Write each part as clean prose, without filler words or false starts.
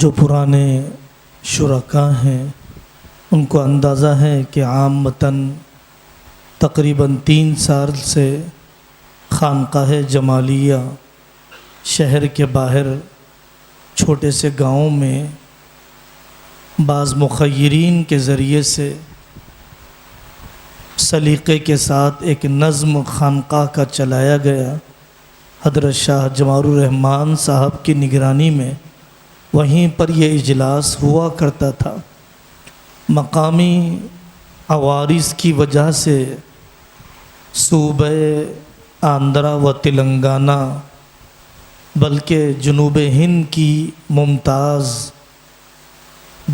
جو پرانے شرکاء ہیں ان کو اندازہ ہے کہ عامتاً تقریباً 3 سال سے خانقاہ جمالیہ شہر کے باہر چھوٹے سے گاؤں میں بعض مخیرین کے ذریعے سے سلیقے کے ساتھ ایک نظم خانقاہ کا چلایا گیا۔ حضرت شاہ جمال الرحمن صاحب کی نگرانی میں وہیں پر یہ اجلاس ہوا کرتا تھا۔ مقامی عوارض کی وجہ سے صوبہ آندھرا و تلنگانہ بلکہ جنوب ہند کی ممتاز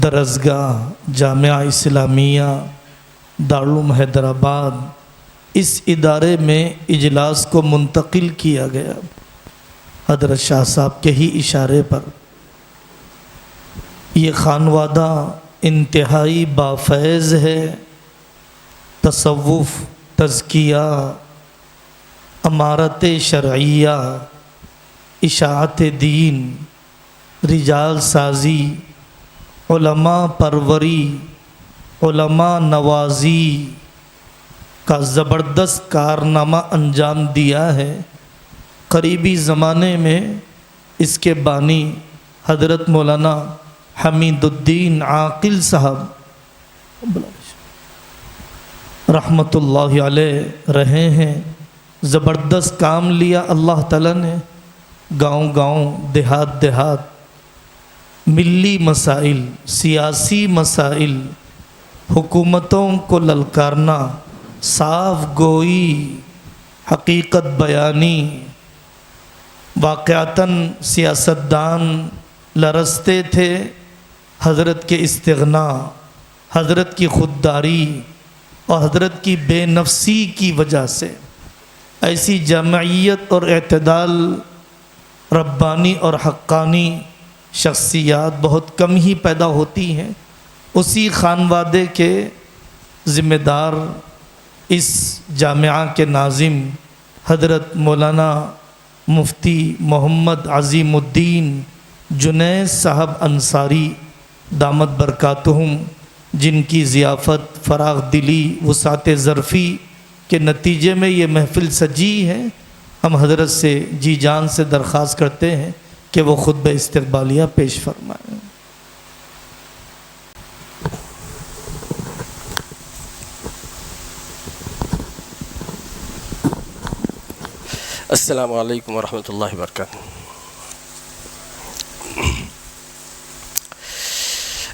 درسگاہ جامعہ اسلامیہ دارالعلوم حیدرآباد اس ادارے میں اجلاس کو منتقل کیا گیا حضرت شاہ صاحب کے ہی اشارے پر۔ یہ خانوادہ انتہائی بافیض ہے، تصوف، تزکیہ، امارت شرعیہ، اشاعت دین، رجال سازی، علماء پروری، علماء نوازی کا زبردست کارنامہ انجام دیا ہے۔ قریبی زمانے میں اس کے بانی حضرت مولانا حمید الدین عاقل صاحب رحمۃ اللہ علیہ رہے ہیں۔ زبردست کام لیا اللہ تعالیٰ نے، گاؤں گاؤں، دیہات دیہات، ملی مسائل، سیاسی مسائل، حکومتوں کو للکارنا، صاف گوئی، حقیقت بیانی۔ واقعتاً سیاستدان لرزتے تھے حضرت کے استغنا، حضرت کی خودداری اور حضرت کی بے نفسی کی وجہ سے۔ ایسی جمعیت اور اعتدال ربانی اور حقانی شخصیات بہت کم ہی پیدا ہوتی ہیں۔ اسی خانوادے کے ذمہ دار اس جامعہ کے ناظم حضرت مولانا مفتی محمد عظیم الدین جنید صاحب انصاری دامت برکاتہم، جن کی ضیافت، فراغ دلی، وسعت ظرفی کے نتیجے میں یہ محفل سجی ہے۔ ہم حضرت سے جی جان سے درخواست کرتے ہیں کہ وہ خطبہ استقبالیہ پیش فرمائیں۔ السلام علیکم ورحمۃ اللہ وبرکاتہ۔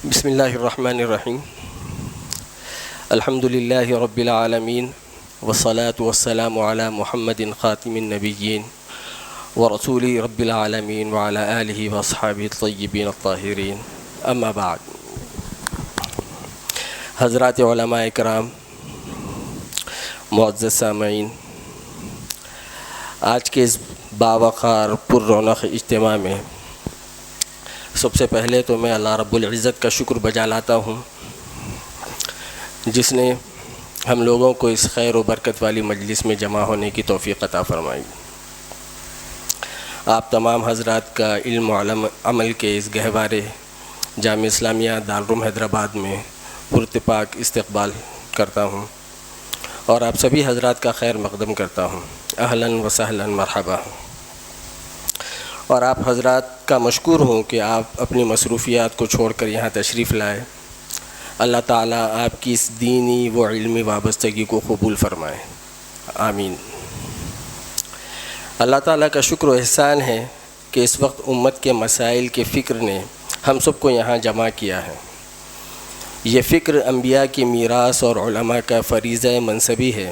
بسم اللہ الرحمن الرحیم۔ الحمد للہ رب العالمین والصلاة والسلام علی محمد خاتم النبیین ورسول رب العالمین وعلی آلہ واصحابہ الطیبین الطاہرین، اما بعد۔ حضرات علماء کرام، معزز سامعین، آج کے اس باوقار پر رونق اجتماع میں سب سے پہلے تو میں اللہ رب العزت کا شکر بجا لاتا ہوں، جس نے ہم لوگوں کو اس خیر و برکت والی مجلس میں جمع ہونے کی توفیق عطا فرمائی۔ آپ تمام حضرات کا علم و عمل کے اس گہوارے جامعہ اسلامیہ دارالعلوم حیدرآباد میں پراتفاق استقبال کرتا ہوں اور آپ سبھی حضرات کا خیر مقدم کرتا ہوں۔ اہلاً و سہلاً مرحبا۔ اور آپ حضرات کا مشکور ہوں کہ آپ اپنی مصروفیات کو چھوڑ کر یہاں تشریف لائے۔ اللہ تعالیٰ آپ کی اس دینی و علمی وابستگی کو قبول فرمائے، آمین۔ اللہ تعالیٰ کا شکر و احسان ہے کہ اس وقت امت کے مسائل کے فکر نے ہم سب کو یہاں جمع کیا ہے۔ یہ فکر انبیاء کی میراث اور علماء کا فریضہ منصبی ہے۔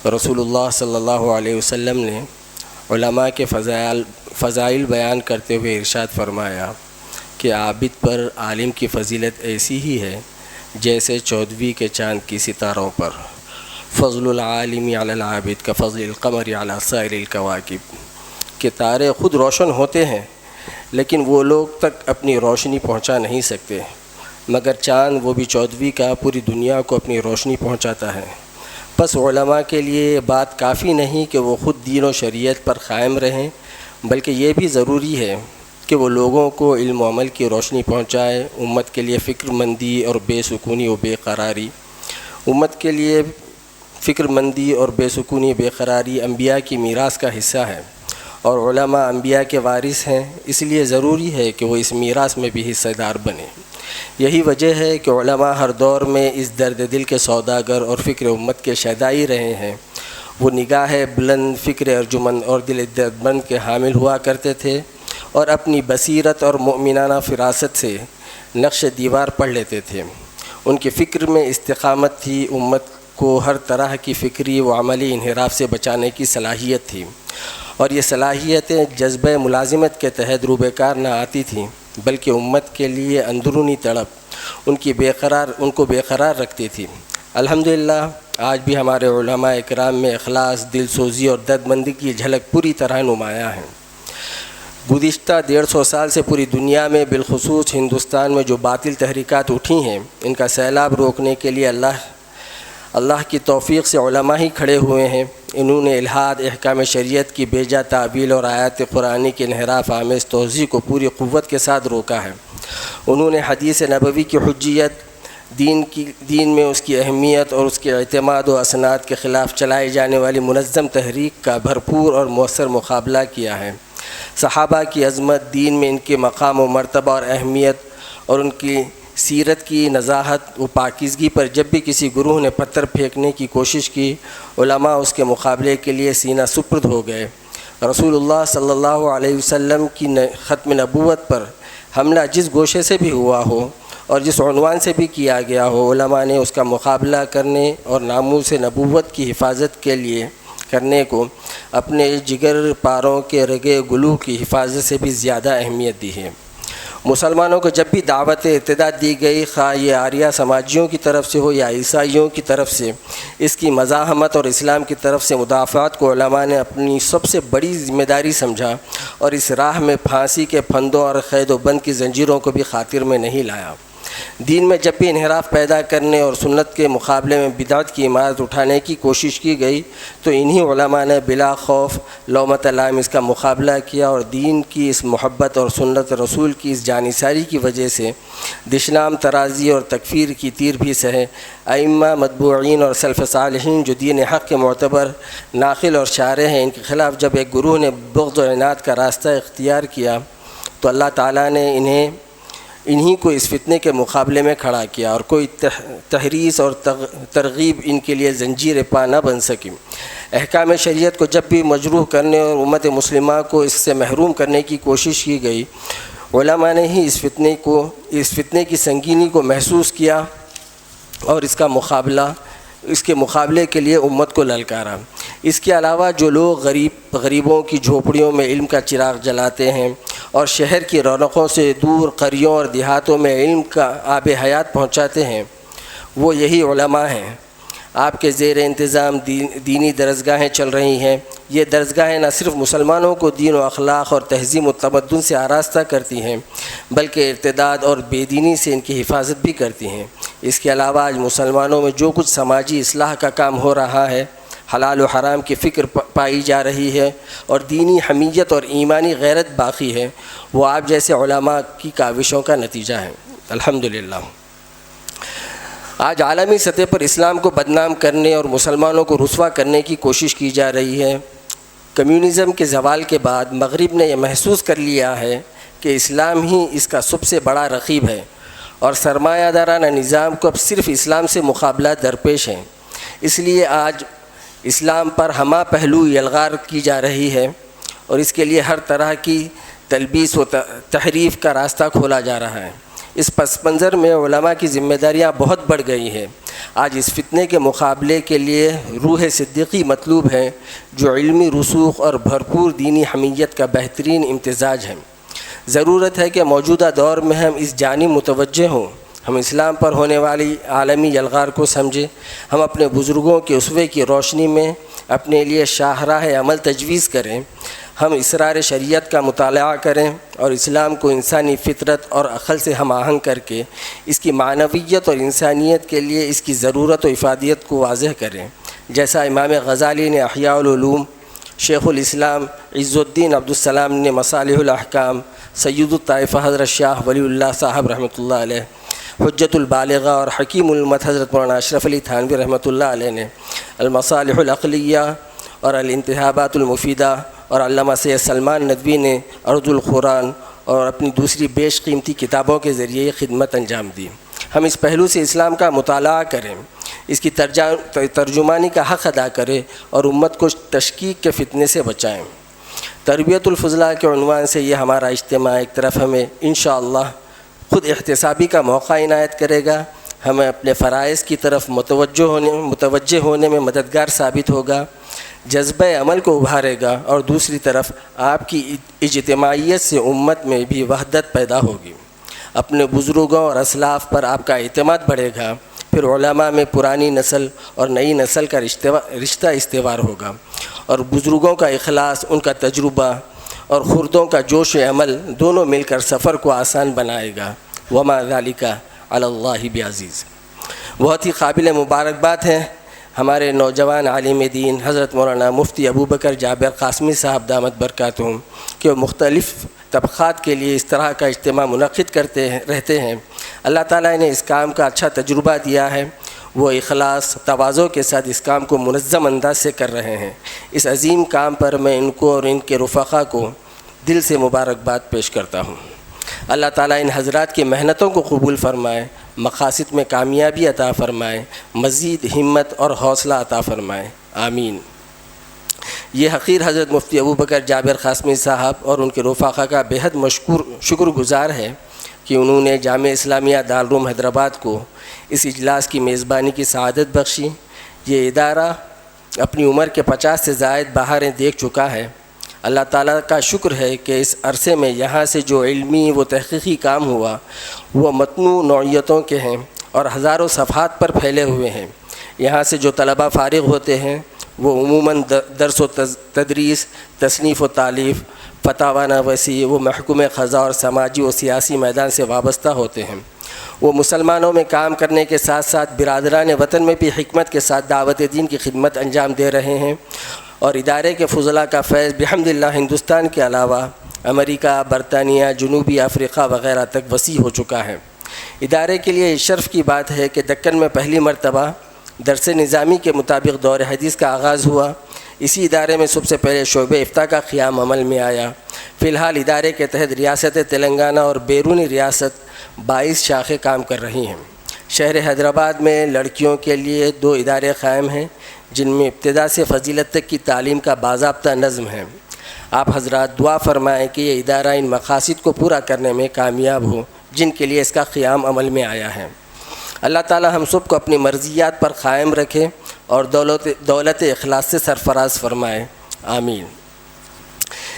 رسول اللہ صلی اللہ علیہ وسلم نے علماء کے فضائل بیان کرتے ہوئے ارشاد فرمایا کہ عابد پر عالم کی فضیلت ایسی ہی ہے جیسے چودھویں کے چاند کی ستاروں پر۔ فضل العالم علی العابد کا فضل القمر علی سائر الکواکب، کہ تارے خود روشن ہوتے ہیں لیکن وہ لوگ تک اپنی روشنی پہنچا نہیں سکتے، مگر چاند وہ بھی چودھویں کا پوری دنیا کو اپنی روشنی پہنچاتا ہے۔ بس علماء کے لیے یہ بات کافی نہیں کہ وہ خود دین و شریعت پر قائم رہیں، بلکہ یہ بھی ضروری ہے کہ وہ لوگوں کو علم و عمل کی روشنی پہنچائے، امت کے لیے فکر مندی اور بے سکونی و بے قراری امت کے لیے فکر مندی اور بے سکونی بے قراری انبیاء کی میراث کا حصہ ہے، اور علماء انبیاء کے وارث ہیں، اس لیے ضروری ہے کہ وہ اس میراث میں بھی حصہ دار بنیں۔ یہی وجہ ہے کہ علماء ہر دور میں اس درد دل کے سوداگر اور فکر امت کے شیدائی رہے ہیں۔ وہ نگاہ بلند، فکر ارجمند اور دل دردمند کے حامل ہوا کرتے تھے، اور اپنی بصیرت اور مؤمنانہ فراست سے نقش دیوار پڑھ لیتے تھے۔ ان کی فکر میں استقامت تھی، امت کو ہر طرح کی فکری و عملی انحراف سے بچانے کی صلاحیت تھی، اور یہ صلاحیتیں جذبہ ملازمت کے تحت روبے کار نہ آتی تھیں، بلکہ امت کے لیے اندرونی تڑپ ان کو بے قرار رکھتی تھی۔ الحمدللہ آج بھی ہمارے علماء اکرام میں اخلاص، دل سوزی اور دردمندی کی جھلک پوری طرح نمایاں ہے۔ گزشتہ 150 سال سے پوری دنیا میں بالخصوص ہندوستان میں جو باطل تحریکات اٹھی ہیں، ان کا سیلاب روکنے کے لیے اللہ کی توفیق سے علماء ہی کھڑے ہوئے ہیں۔ انہوں نے الحاد، احکام شریعت کی بیجا تعویل اور آیات قرآنی کے انحراف آمیز توضیح کو پوری قوت کے ساتھ روکا ہے۔ انہوں نے حدیث نبوی کی حجیت، دین میں اس کی اہمیت اور اس کے اعتماد و اسناد کے خلاف چلائی جانے والی منظم تحریک کا بھرپور اور مؤثر مقابلہ کیا ہے۔ صحابہ کی عظمت، دین میں ان کے مقام و مرتبہ اور اہمیت، اور ان کی سیرت کی نزاہت و پاکیزگی پر جب بھی کسی گروہ نے پتھر پھینکنے کی کوشش کی، علماء اس کے مقابلے کے لیے سینہ سپرد ہو گئے۔ رسول اللہ صلی اللہ علیہ وسلم کی ختم نبوت پر حملہ جس گوشے سے بھی ہوا ہو اور جس عنوان سے بھی کیا گیا ہو، علماء نے اس کا مقابلہ کرنے اور ناموس نبوت کی حفاظت کے لیے کرنے کو اپنے جگر پاروں کے رگے گلو کی حفاظت سے بھی زیادہ اہمیت دی ہے۔ مسلمانوں کو جب بھی دعوت ارتداد دی گئی، خواہ یہ آریہ سماجیوں کی طرف سے ہو یا عیسائیوں کی طرف سے، اس کی مزاحمت اور اسلام کی طرف سے مدافعات کو علماء نے اپنی سب سے بڑی ذمہ داری سمجھا، اور اس راہ میں پھانسی کے پھندوں اور قید و بند کی زنجیروں کو بھی خاطر میں نہیں لایا۔ دین میں جب بھی انحراف پیدا کرنے اور سنت کے مقابلے میں بدعت کی عمارت اٹھانے کی کوشش کی گئی، تو انہی علماء نے بلا خوف لومۃ لائم اس کا مقابلہ کیا، اور دین کی اس محبت اور سنت رسول کی اس جانثاری کی وجہ سے دشنام ترازی اور تکفیر کی تیر بھی سہے۔ ائمہ، متبوعین اور سلف صالحین جو دین حق کے معتبر ناقل اور شارح ہیں، ان کے خلاف جب ایک گروہ نے بغض و عناد کا راستہ اختیار کیا، تو اللہ تعالیٰ نے انہی کو اس فتنے کے مقابلے میں کھڑا کیا، اور کوئی تحریص اور ترغیب ان کے لیے زنجیر پا نہ بن سکی۔ احکام شریعت کو جب بھی مجروح کرنے اور امت مسلمہ کو اس سے محروم کرنے کی کوشش کی گئی، علماء نے ہی اس فتنے کی سنگینی کو محسوس کیا اور اس کے مقابلے کے لیے امت کو للکارا۔ اس کے علاوہ جو لوگ غریبوں کی جھوپڑیوں میں علم کا چراغ جلاتے ہیں اور شہر کی رونقوں سے دور قریوں اور دیہاتوں میں علم کا آب حیات پہنچاتے ہیں، وہ یہی علماء ہیں۔ آپ کے زیر انتظام دینی درسگاہیں چل رہی ہیں۔ یہ درسگاہیں نہ صرف مسلمانوں کو دین و اخلاق اور تہذیب و تمدن سے آراستہ کرتی ہیں، بلکہ ارتداد اور بے دینی سے ان کی حفاظت بھی کرتی ہیں۔ اس کے علاوہ آج مسلمانوں میں جو کچھ سماجی اصلاح کا کام ہو رہا ہے، حلال و حرام کی فکر پائی جا رہی ہے، اور دینی حمیت اور ایمانی غیرت باقی ہے، وہ آپ جیسے علماء کی کاوشوں کا نتیجہ ہے۔ الحمدللہ آج عالمی سطح پر اسلام کو بدنام کرنے اور مسلمانوں کو رسوا کرنے کی کوشش کی جا رہی ہے۔ کمیونزم کے زوال کے بعد مغرب نے یہ محسوس کر لیا ہے کہ اسلام ہی اس کا سب سے بڑا رقیب ہے، اور سرمایہ دارانہ نظام کو اب صرف اسلام سے مقابلہ درپیش ہے۔ اس لیے آج اسلام پر ہمہ پہلو یلغار کی جا رہی ہے، اور اس کے لیے ہر طرح کی تلبیس و تحریف کا راستہ کھولا جا رہا ہے۔ اس پس منظر میں علماء کی ذمہ داریاں بہت بڑھ گئی ہیں۔ آج اس فتنے کے مقابلے کے لیے روح صدیقی مطلوب ہے، جو علمی رسوخ اور بھرپور دینی حمیت کا بہترین امتزاج ہے۔ ضرورت ہے کہ موجودہ دور میں ہم اس جانب متوجہ ہوں، ہم اسلام پر ہونے والی عالمی یلغار کو سمجھیں، ہم اپنے بزرگوں کے اسوے کی روشنی میں اپنے لیے شاہراہ عمل تجویز کریں، ہم اسرار شریعت کا مطالعہ کریں، اور اسلام کو انسانی فطرت اور عقل سے ہم آہنگ کر کے اس کی معنویت اور انسانیت کے لیے اس کی ضرورت و افادیت کو واضح کریں، جیسا امام غزالی نے احیاء العلوم شیخ الاسلام عز الدین عبدالسلام نے مصالح الاحکام، سید الطائفہ حضرت شاہ ولی اللہ صاحب رحمۃ اللہ علیہ، حجت البالغہ اور حکیم الامت حضرت مولانا اشرف علی تھانوی رحمۃ اللہ علیہ نے المصالح العقلیہ اور الانتخابات المفیدہ، اور علامہ سید سلمان ندوی نے عرض القرآن اور اپنی دوسری بیش قیمتی کتابوں کے ذریعے یہ خدمت انجام دی۔ ہم اس پہلو سے اسلام کا مطالعہ کریں، اس کی ترجمانی کا حق ادا کریں اور امت کو تشکیک کے فتنے سے بچائیں۔ تربیت الفضلاء کے عنوان سے یہ ہمارا اجتماع ایک طرف ہمیں انشاءاللہ خود احتسابی کا موقع عنایت کرے گا، ہمیں اپنے فرائض کی طرف متوجہ ہونے میں مددگار ثابت ہوگا، جذبہ عمل کو ابھارے گا، اور دوسری طرف آپ کی اجتماعیت سے امت میں بھی وحدت پیدا ہوگی، اپنے بزرگوں اور اسلاف پر آپ کا اعتماد بڑھے گا، پھر علماء میں پرانی نسل اور نئی نسل کا رشتہ استوار ہوگا، اور بزرگوں کا اخلاص، ان کا تجربہ اور خردوں کا جوش عمل دونوں مل کر سفر کو آسان بنائے گا۔ وما ذالک علی اللہ بعزیز۔ بہت ہی قابل مبارکباد ہیں ہمارے نوجوان عالم دین حضرت مولانا مفتی ابوبکر جابر قاسمی صاحب دامت برکاتہم کہ وہ مختلف طبقات کے لیے اس طرح کا اجتماع منعقد رہتے ہیں۔ اللہ تعالیٰ نے اس کام کا اچھا تجربہ دیا ہے، وہ اخلاص تواضع کے ساتھ اس کام کو منظم انداز سے کر رہے ہیں۔ اس عظیم کام پر میں ان کو اور ان کے رفقا کو دل سے مبارکباد پیش کرتا ہوں۔ اللہ تعالیٰ ان حضرات کی محنتوں کو قبول فرمائے، مقاصد میں کامیابی عطا فرمائے، مزید ہمت اور حوصلہ عطا فرمائے، آمین۔ یہ حقیر حضرت مفتی ابوبکر جابر قاسمی صاحب اور ان کے رفقا کا بےحد شکر گزار ہے کہ انہوں نے جامعہ اسلامیہ دارالعلوم حیدرآباد کو اس اجلاس کی میزبانی کی سعادت بخشی۔ یہ ادارہ اپنی عمر کے 50 سے زائد بہاریں دیکھ چکا ہے۔ اللہ تعالیٰ کا شکر ہے کہ اس عرصے میں یہاں سے جو علمی و تحقیقی کام ہوا وہ متنوع نوعیتوں کے ہیں اور ہزاروں صفحات پر پھیلے ہوئے ہیں۔ یہاں سے جو طلباء فارغ ہوتے ہیں وہ عموماً درس و تدریس، تصنیف و تالیف، فتاوی نویسی، وہ محکوم قضا اور سماجی و سیاسی میدان سے وابستہ ہوتے ہیں۔ وہ مسلمانوں میں کام کرنے کے ساتھ ساتھ برادران وطن میں بھی حکمت کے ساتھ دعوت دین کی خدمت انجام دے رہے ہیں، اور ادارے کے فضلاء کا فیض بحمدللہ ہندوستان کے علاوہ امریکہ، برطانیہ، جنوبی افریقہ وغیرہ تک وسیع ہو چکا ہے۔ ادارے کے لیے شرف کی بات ہے کہ دکن میں پہلی مرتبہ درس نظامی کے مطابق دور حدیث کا آغاز ہوا۔ اسی ادارے میں سب سے پہلے شعبہ افتاء کا قیام عمل میں آیا۔ فی الحال ادارے کے تحت ریاست تلنگانہ اور بیرونی ریاست 22 شاخیں کام کر رہی ہیں۔ شہر حیدرآباد میں لڑکیوں کے لیے 2 ادارے قائم ہیں جن میں ابتدا سے فضیلت تک کی تعلیم کا باضابطہ نظم ہے۔ آپ حضرات دعا فرمائیں کہ یہ ادارہ ان مقاصد کو پورا کرنے میں کامیاب ہو جن کے لیے اس کا قیام عمل میں آیا ہے۔ اللہ تعالی ہم سب کو اپنی مرضیات پر قائم رکھے اور دولت اخلاص سے سرفراز فرمائے، آمین۔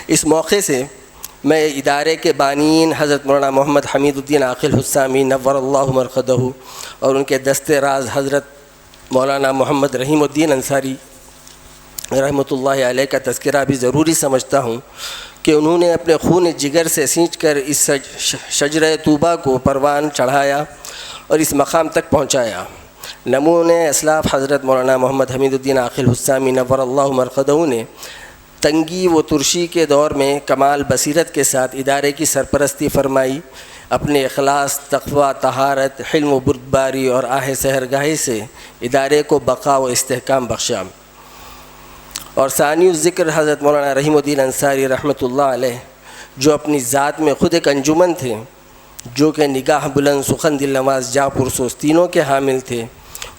اس موقع سے میں ادارے کے بانیین حضرت مولانا محمد حمید الدین عاقل حسامی نور اللہ مرقدہ اور ان کے دست راز حضرت مولانا محمد رحیم الدین انصاری رحمۃ اللہ علیہ کا تذکرہ بھی ضروری سمجھتا ہوں کہ انہوں نے اپنے خون جگر سے سینچ کر اس شجرہ طوبہ کو پروان چڑھایا اور اس مقام تک پہنچایا۔ نمونے اسلاف حضرت مولانا محمد حمید الدین عاقل حسامی نور اللہ مرقدہ نے تنگی و ترشی کے دور میں کمال بصیرت کے ساتھ ادارے کی سرپرستی فرمائی، اپنے اخلاص، تقوی، طہارت، حلم و بردباری اور آہ سحرگاہی سے ادارے کو بقا و استحکام بخشا۔ اور ثانی الذکر حضرت مولانا رحیم الدین انصاری رحمۃ اللہ علیہ جو اپنی ذات میں خود ایک انجمن تھے، جو کہ نگاہ بلند، سخن دل نواز، جاں پرسوز تینوں کے حامل تھے۔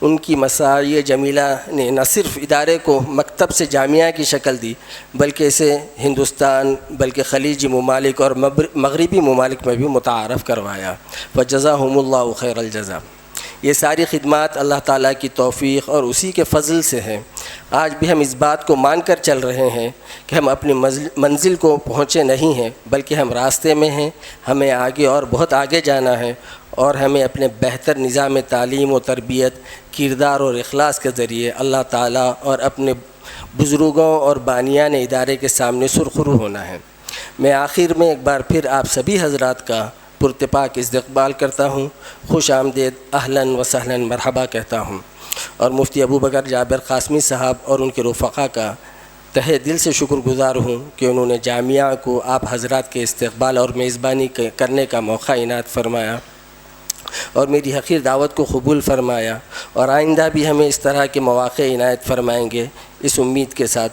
ان کی مساعی جمیلہ نے نہ صرف ادارے کو مکتب سے جامعہ کی شکل دی بلکہ اسے ہندوستان بلکہ خلیجی ممالک اور مغربی ممالک میں بھی متعارف کروایا۔ فجزاہم اللہ خیر الجزا۔ یہ ساری خدمات اللہ تعالیٰ کی توفیق اور اسی کے فضل سے ہیں۔ آج بھی ہم اس بات کو مان کر چل رہے ہیں کہ ہم اپنی منزل کو پہنچے نہیں ہیں بلکہ ہم راستے میں ہیں، ہمیں آگے اور بہت آگے جانا ہے، اور ہمیں اپنے بہتر نظام تعلیم و تربیت، کردار اور اخلاص کے ذریعے اللہ تعالیٰ اور اپنے بزرگوں اور بانیان ادارے کے سامنے سرخرو ہونا ہے۔ میں آخر میں ایک بار پھر آپ سبھی حضرات کا پرتپاک استقبال کرتا ہوں، خوش آمدید، اہلاً و سہلاً، مرحبا کہتا ہوں، اور مفتی ابوبکر جابر قاسمی صاحب اور ان کے رفقا کا تہہ دل سے شکر گزار ہوں کہ انہوں نے جامعہ کو آپ حضرات کے استقبال اور میزبانی کرنے کا موقع عنایت فرمایا اور میری حقیر دعوت کو قبول فرمایا، اور آئندہ بھی ہمیں اس طرح کے مواقع عنایت فرمائیں گے، اس امید کے ساتھ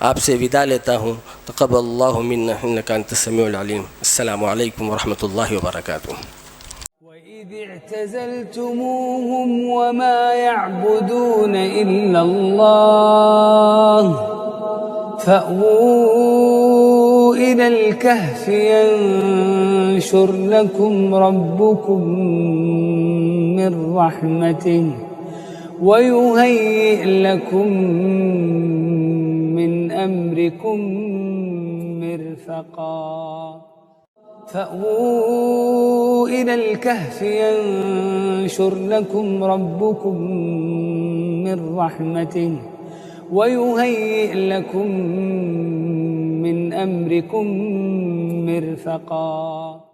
آپ سے ودا لیتا ہوں۔ تقبل اللہ منا انک انت السمیع العلیم۔ السلام علیکم ورحمۃ اللہ وبرکاتہ۔ وَإِذِ اعْتَزَلْتُمُوهُمْ وَمَا يَعْبُدُونَ إِلَّا اللَّهَ فَأْوُوا إِلَى الْكَهْفِ يَنشُرْ لَكُمْ رَبُّكُم مِّن رَّحْمَتِهِ وَيُهَيِّئْ لَكُم مِّنْ أَمْرِكُم مِّرْفَقًا فَأْوُوا إِلَى الْكَهْفِ يَنشُرْ لَكُمْ رَبُّكُم مِّن رَّحْمَتِهِ وَيُهَيِّئْ لَكُم مِّنْ أَمْرِكُم مِّرْفَقًا